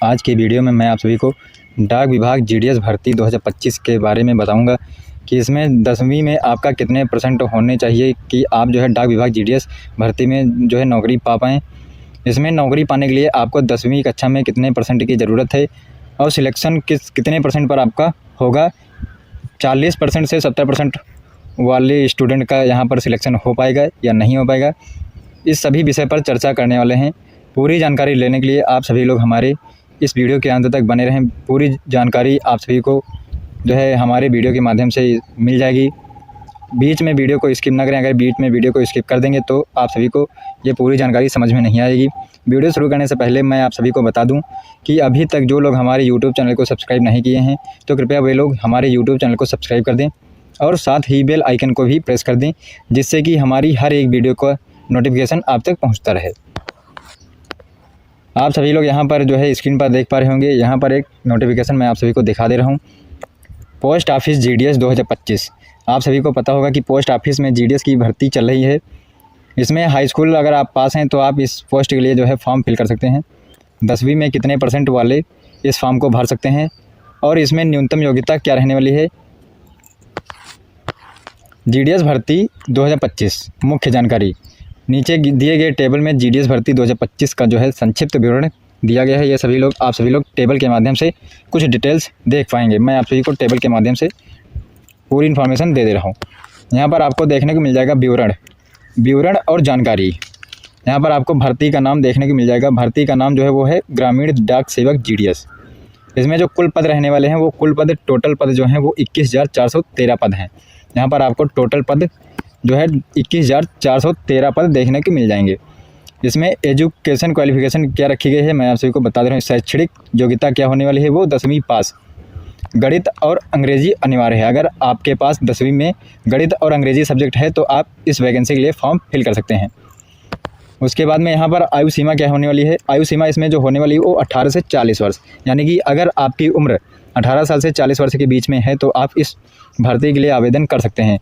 आज की वीडियो में मैं आप सभी को डाक विभाग जीडीएस भर्ती 2025 के बारे में बताऊंगा कि इसमें 10वीं में आपका कितने परसेंट होने चाहिए कि आप जो है डाक विभाग जीडीएस भर्ती में जो है नौकरी पा पाएँ। इसमें नौकरी पाने के लिए आपको 10वीं कक्षा में कितने परसेंट की ज़रूरत है और सिलेक्शन कितने परसेंट पर आपका होगा। 40% से 70% वाले स्टूडेंट का यहाँ पर सिलेक्शन हो पाएगा या नहीं हो पाएगा, इस सभी विषय पर चर्चा करने वाले हैं। पूरी जानकारी लेने के लिए आप सभी लोग हमारे इस वीडियो के अंत तक बने रहें। पूरी जानकारी आप सभी को जो है हमारे वीडियो के माध्यम से मिल जाएगी। बीच में वीडियो को स्किप ना करें। अगर बीच में वीडियो को स्किप कर देंगे तो आप सभी को ये पूरी जानकारी समझ में नहीं आएगी। वीडियो शुरू करने से पहले मैं आप सभी को बता दूं कि अभी तक जो लोग हमारे यूट्यूब चैनल को सब्सक्राइब नहीं किए हैं तो कृपया वे लोग हमारे यूट्यूब चैनल को सब्सक्राइब कर दें और साथ ही बेल आइकन को भी प्रेस कर दें, जिससे कि हमारी हर एक वीडियो का नोटिफिकेशन आप तक पहुँचता रहे। आप सभी लोग यहाँ पर जो है स्क्रीन पर देख पा रहे होंगे, यहाँ पर एक नोटिफिकेशन मैं आप सभी को दिखा दे रहा हूँ। Post office GDS 2025। आप सभी को पता होगा कि पोस्ट ऑफिस में जीडीएस की भर्ती चल रही है। इसमें हाई स्कूल अगर आप पास हैं तो आप इस पोस्ट के लिए जो है फॉर्म फिल कर सकते हैं। 10वीं में कितने परसेंट वाले इस फॉर्म को भर सकते हैं और इसमें न्यूनतम योग्यता क्या रहने वाली है। जीडीएस भर्ती 2025 मुख्य जानकारी। नीचे दिए गए टेबल में जीडीएस भर्ती 2025 का जो है संक्षिप्त विवरण दिया गया है। ये सभी लोग आप सभी लोग टेबल के माध्यम से कुछ डिटेल्स देख पाएंगे। मैं आप सभी को टेबल के माध्यम से पूरी इन्फॉर्मेशन दे रहा हूँ। यहाँ पर आपको देखने को मिल जाएगा विवरण और जानकारी। यहाँ पर आपको भर्ती का नाम देखने को मिल जाएगा। भर्ती का नाम जो है वो है ग्रामीण डाक सेवक जीडीएस। इसमें जो कुल पद रहने वाले हैं वो कुल पद टोटल पद जो हैं वो 21,413 पद हैं। यहाँ पर आपको टोटल पद जो है 21,413 पद देखने को मिल जाएंगे। इसमें एजुकेशन क्वालिफिकेशन क्या रखी गई है मैं आप सभी को बता दे रहा हूँ। शैक्षणिक योग्यता क्या होने वाली है वो 10वीं पास। गणित और अंग्रेजी अनिवार्य है। अगर आपके पास 10वीं में गणित और अंग्रेजी सब्जेक्ट है तो आप इस वैकेंसी के लिए फॉर्म फिल कर सकते हैं। उसके बाद में यहाँ पर आयु सीमा क्या होने वाली है। आयु सीमा इसमें जो होने वाली है वो 18 से 40 वर्ष, यानी कि अगर आपकी उम्र 18 साल से 40 वर्ष के बीच में है तो आप इस भर्ती के लिए आवेदन कर सकते हैं।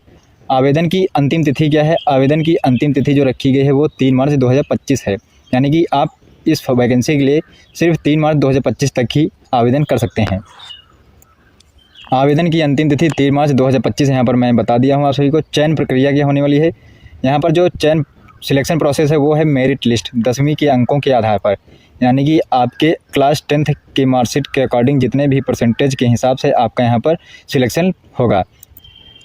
आवेदन की अंतिम तिथि क्या है। आवेदन की अंतिम तिथि जो रखी गई है वो 3 मार्च 2025 है, यानी कि आप इस वैकेंसी के लिए सिर्फ 3 मार्च 2025 तक ही आवेदन कर सकते हैं। आवेदन की अंतिम तिथि 3 मार्च 2025 यहाँ पर मैं बता दिया हूँ आप सभी को। चयन प्रक्रिया क्या होने वाली है। यहाँ पर जो चयन सिलेक्शन प्रोसेस है वो है मेरिट लिस्ट 10वीं के अंकों के आधार पर, यानी कि आपके क्लास 10th के मार्कशीट के अकॉर्डिंग जितने भी परसेंटेज के हिसाब से आपका यहाँ पर सिलेक्शन होगा।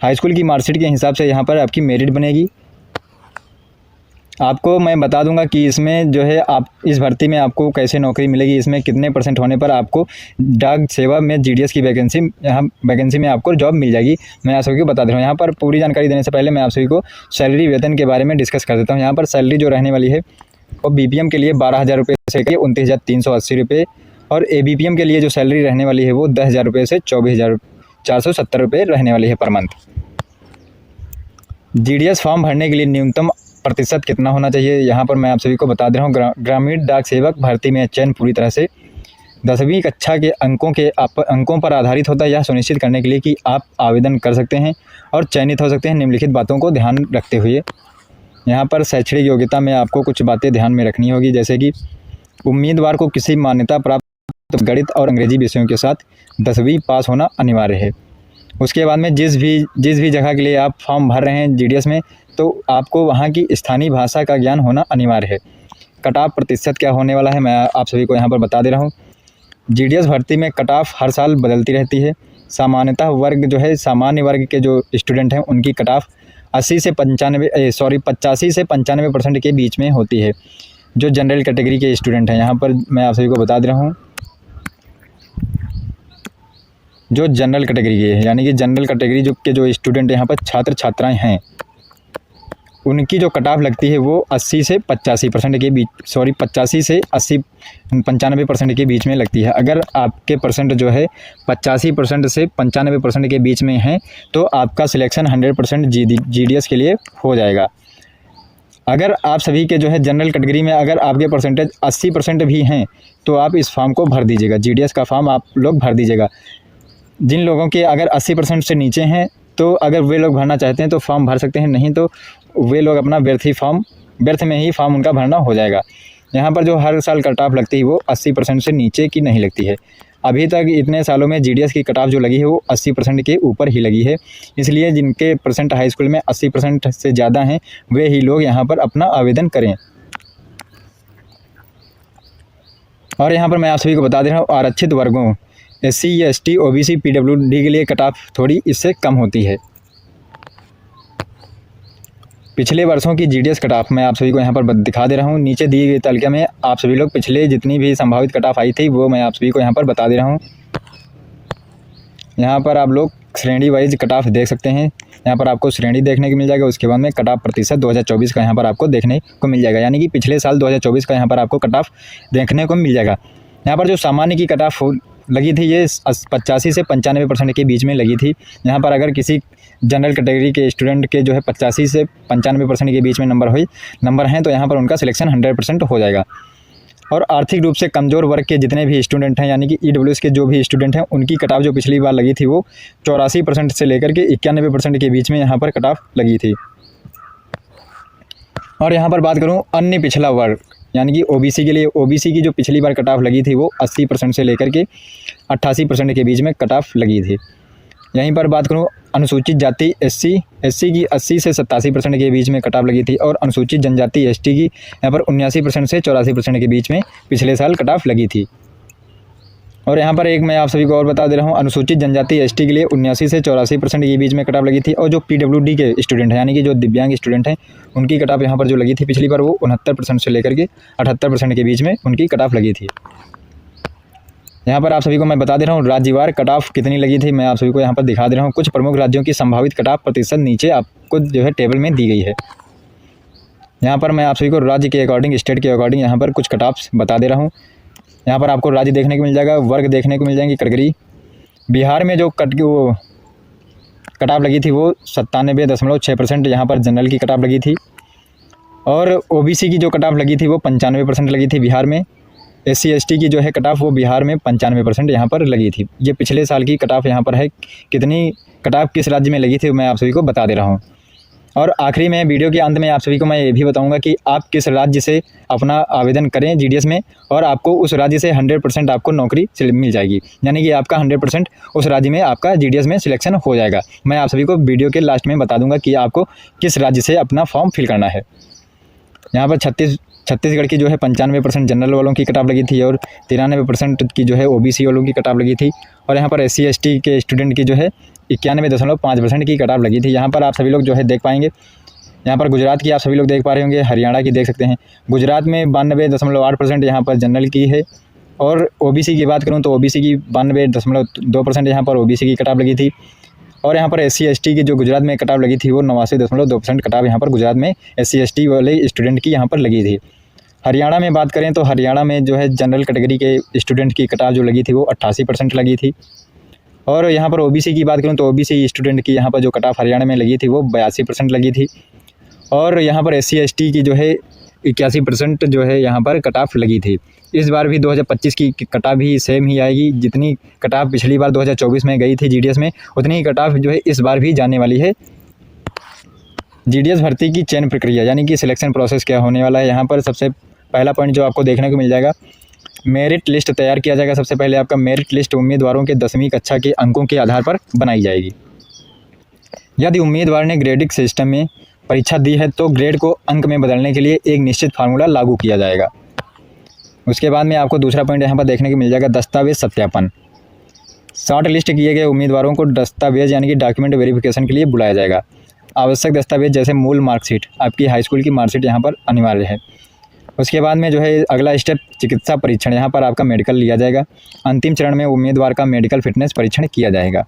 हाई स्कूल की मार्कशीट के हिसाब से यहाँ पर आपकी मेरिट बनेगी। आपको मैं बता दूंगा कि इसमें जो है आप इस भर्ती में आपको कैसे नौकरी मिलेगी, इसमें कितने परसेंट होने पर आपको डाक सेवा में जीडीएस की वैकेंसी में आपको जॉब मिल जाएगी। मैं आप सभी को बता दे रहा हूँ। यहाँ पर पूरी जानकारी देने से पहले मैं आप सभी को सैलरी वेतन के बारे में डिस्कस कर देता हूँ। यहाँ पर सैलरी जो रहने वाली है वो बीपीएम के लिए 12,000 रुपये से 29,380 रुपये और एबीपीएम के लिए जो सैलरी रहने वाली है वो 10,000 रुपये से 24,470 रुपये रहने वाली है पर मंथ। जीडीएस फॉर्म भरने के लिए न्यूनतम प्रतिशत कितना होना चाहिए यहाँ पर मैं आप सभी को बता दे रहा हूँ। ग्रामीण डाक सेवक भर्ती में चयन पूरी तरह से 10वीं कक्षा के अंकों पर आधारित होता है। यह सुनिश्चित करने के लिए कि आप आवेदन कर सकते हैं और चयनित हो सकते हैं निम्नलिखित बातों को ध्यान रखते हुए। यहाँ पर शैक्षणिक योग्यता में आपको कुछ बातें ध्यान में रखनी होगी, जैसे कि उम्मीदवार को किसी मान्यता प्राप्त गणित और अंग्रेजी विषयों के साथ 10वीं पास होना अनिवार्य है। उसके बाद में जिस भी जगह के लिए आप फॉर्म भर रहे हैं जीडीएस में तो आपको वहाँ की स्थानीय भाषा का ज्ञान होना अनिवार्य है। कट ऑफ प्रतिशत क्या होने वाला है मैं आप सभी को यहाँ पर बता दे रहा हूँ। जीडीएस भर्ती में कट ऑफ हर साल बदलती रहती है। सामान्यतः वर्ग जो है सामान्य वर्ग के जो स्टूडेंट हैं उनकी कट ऑफ 85 से 95% के बीच में होती है। जो जनरल कैटेगरी के स्टूडेंट हैं यहाँ पर मैं आप सभी को बता दे रहा हूँ, जो जनरल कैटेगरी के है, यानी कि जनरल कैटेगरी जो स्टूडेंट यहाँ पर छात्र छात्राएं हैं उनकी जो कट ऑफ लगती है वो 80 से 85% के बीच 85 से 95% के बीच में लगती है। अगर आपके परसेंट जो है 85% से 95% के बीच में है तो आपका सिलेक्शन 100% जीडीएस के लिए हो जाएगा। अगर आप सभी के जो है जनरल कैटेगरी में अगर आपके परसेंटेज 80% भी हैं तो आप इस फॉर्म को भर दीजिएगा। जीडीएस का फॉर्म आप लोग भर दीजिएगा। जिन लोगों के अगर 80% से नीचे हैं तो अगर वे लोग भरना चाहते हैं तो फॉर्म भर सकते हैं, नहीं तो वे लोग अपना व्यर्थ में ही फॉर्म उनका भरना हो जाएगा। यहाँ पर जो हर साल कट ऑफ लगती है वो 80% से नीचे की नहीं लगती है। अभी तक इतने सालों में जीडीएस की कट ऑफ जो लगी है वो 80% के ऊपर ही लगी है। इसलिए जिनके परसेंट हाई स्कूल में 80% से ज़्यादा हैं वे ही लोग यहाँ पर अपना आवेदन करें। और यहाँ पर मैं आप सभी को बता दे रहा हूँ, आरक्षित वर्गों SC, ST, OBC, PWD के लिए कट ऑफ थोड़ी इससे कम होती है। पिछले वर्षों की जीडीएस कट ऑफ मैं आप सभी को यहाँ पर दिखा दे रहा हूँ। नीचे दी गई तालिका में आप सभी लोग पिछले जितनी भी संभावित कट ऑफ आई थी वो मैं आप सभी को यहाँ पर बता दे रहा हूँ। यहाँ पर आप लोग श्रेणी वाइज कट ऑफ देख सकते हैं। यहाँ पर आपको श्रेणी देखने को मिल जाएगा। उसके बाद में कट ऑफ प्रतिशत 2024 का यहाँ पर आपको देखने को मिल जाएगा, यानी कि पिछले साल 2024 का यहाँ पर आपको कट ऑफ देखने को मिल जाएगा। यहाँ पर जो सामान्य की कट ऑफ लगी थी ये 85 से 95% के बीच में लगी थी। यहाँ पर अगर किसी जनरल कैटेगरी के स्टूडेंट के जो है 85 से 95% के बीच में नंबर हैं तो यहाँ पर उनका सिलेक्शन 100% हो जाएगा। और आर्थिक रूप से कमज़ोर वर्ग के जितने भी स्टूडेंट हैं, यानी कि EWS के जो भी स्टूडेंट हैं, उनकी कट ऑफ जो पिछली बार लगी थी वो 84% से लेकर के 91% के बीच में यहाँ पर कट ऑफ लगी थी। और यहाँ पर बात करूँ अन्य पिछला वर्ग यानी कि OBC के लिए, OBC की जो पिछली बार कट ऑफ लगी थी वो 80% से लेकर के 88% के बीच में कट ऑफ लगी थी। यहीं पर बात करूँ अनुसूचित जाति SC की 80 से 87% के बीच में कट ऑफ लगी थी। और अनुसूचित जनजाति ST की यहाँ पर 79% से 84% के बीच में पिछले साल कट ऑफ लगी थी। और यहाँ पर एक मैं आप सभी को और बता दे रहा हूँ, अनुसूचित जनजाति ST के लिए 79 से 84% के बीच में कट ऑफ लगी थी। और जो PWD के स्टूडेंट हैं यानी कि जो दिव्यांग स्टूडेंट हैं उनकी कट ऑफ यहाँ पर जो लगी थी पिछली बार वो 69% से लेकर के 78% के बीच में उनकी कट ऑफ लगी थी। यहाँ पर आप सभी को मैं बता दे रहा हूँ राज्यवार कट ऑफ कितनी लगी थी, मैं आप सभी को यहाँ पर दिखा दे रहा हूँ। कुछ प्रमुख राज्यों की संभावित कट ऑफ प्रतिशत नीचे आपको जो है टेबल में दी गई है। यहाँ पर मैं आप सभी को राज्य के अकॉर्डिंग, स्टेट के अकॉर्डिंग यहाँ पर कुछ कट ऑफ्स बता दे रहा हूँ। यहाँ पर आपको राज्य देखने को मिल जाएगा, वर्ग देखने को मिल जाएंगी, कैटेगरी। बिहार में जो कट ऑफ लगी थी वो 97.6% यहाँ पर जनरल की कट ऑफ लगी थी। और OBC की जो कट ऑफ लगी थी वो 95% लगी थी बिहार में। SC ST की जो है कट ऑफ वो बिहार में 95% यहाँ पर लगी थी। ये पिछले साल की कट ऑफ यहाँ पर है। कितनी कट ऑफ किस राज्य में लगी थी मैं आप सभी को बता दे रहा हूँ। और आखिरी में वीडियो के अंत में आप सभी को मैं ये भी बताऊंगा कि आप किस राज्य से अपना आवेदन करें जीडीएस में, और आपको उस राज्य से 100% आपको नौकरी मिल जाएगी, यानी कि आपका 100% उस राज्य में आपका जीडीएस में सिलेक्शन हो जाएगा। मैं आप सभी को वीडियो के लास्ट में बता दूंगा कि आपको किस राज्य से अपना फॉर्म फिल करना है। यहाँ पर छत्तीसगढ़ की जो है 95% जनरल वालों की कट ऑफ लगी थी और 93% की जो है OBC वालों की कट ऑफ लगी थी। और यहाँ पर SC ST के स्टूडेंट की जो है 91.5% की कट ऑफ लगी थी। यहाँ पर आप सभी लोग जो है देख पाएंगे। यहाँ पर गुजरात की आप सभी लोग देख पा रहे होंगे, हरियाणा की देख सकते हैं। गुजरात में 92.8% यहाँ पर जनरल की है। और OBC की बात करूँ तो OBC की 92.2% यहाँ पर OBC की कट ऑफ लगी थी। और यहाँ पर SC ST की जो गुजरात में कट ऑफ लगी थी वो 89.2% कट ऑफ यहाँ पर गुजरात में SC ST वाले स्टूडेंट की यहाँ पर लगी थी। हरियाणा में बात करें तो हरियाणा में जो है जनरल कैटेगरी के स्टूडेंट की कट ऑफ जो लगी थी वो 88% लगी थी। और यहाँ पर OBC की बात करूँ तो OBC स्टूडेंट की यहाँ पर जो कट ऑफ हरियाणा में लगी थी वो 82% लगी थी। और यहाँ पर SC ST की जो है 81% जो है यहाँ पर कट ऑफ लगी थी। इस बार भी 2025 की कट ऑफ भी सेम ही आएगी। जितनी कट ऑफ पिछली बार 2024 में गई थी जीडीएस में, उतनी ही कट ऑफ जो है इस बार भी जाने वाली है। जीडीएस भर्ती की चयन प्रक्रिया यानी कि सिलेक्शन प्रोसेस क्या होने वाला है, यहाँ पर सबसे पहला पॉइंट जो आपको देखने को मिल जाएगा, मेरिट लिस्ट तैयार किया जाएगा। सबसे पहले आपका मेरिट लिस्ट उम्मीदवारों के 10वीं कक्षा के अंकों के आधार पर बनाई जाएगी। यदि उम्मीदवार ने ग्रेडिंग सिस्टम में परीक्षा दी है तो ग्रेड को अंक में बदलने के लिए एक निश्चित फार्मूला लागू किया जाएगा। उसके बाद में आपको दूसरा पॉइंट यहाँ पर देखने को मिल जाएगा, दस्तावेज सत्यापन। शॉर्ट लिस्ट किए गए उम्मीदवारों को दस्तावेज यानी कि डॉक्यूमेंट वेरिफिकेशन के लिए बुलाया जाएगा। आवश्यक दस्तावेज जैसे मूल मार्कशीट, आपकी हाई स्कूल की मार्कशीट यहाँ पर अनिवार्य है। उसके बाद में जो है अगला स्टेप चिकित्सा परीक्षण, यहाँ पर आपका मेडिकल लिया जाएगा। अंतिम चरण में उम्मीदवार का मेडिकल फिटनेस परीक्षण किया जाएगा।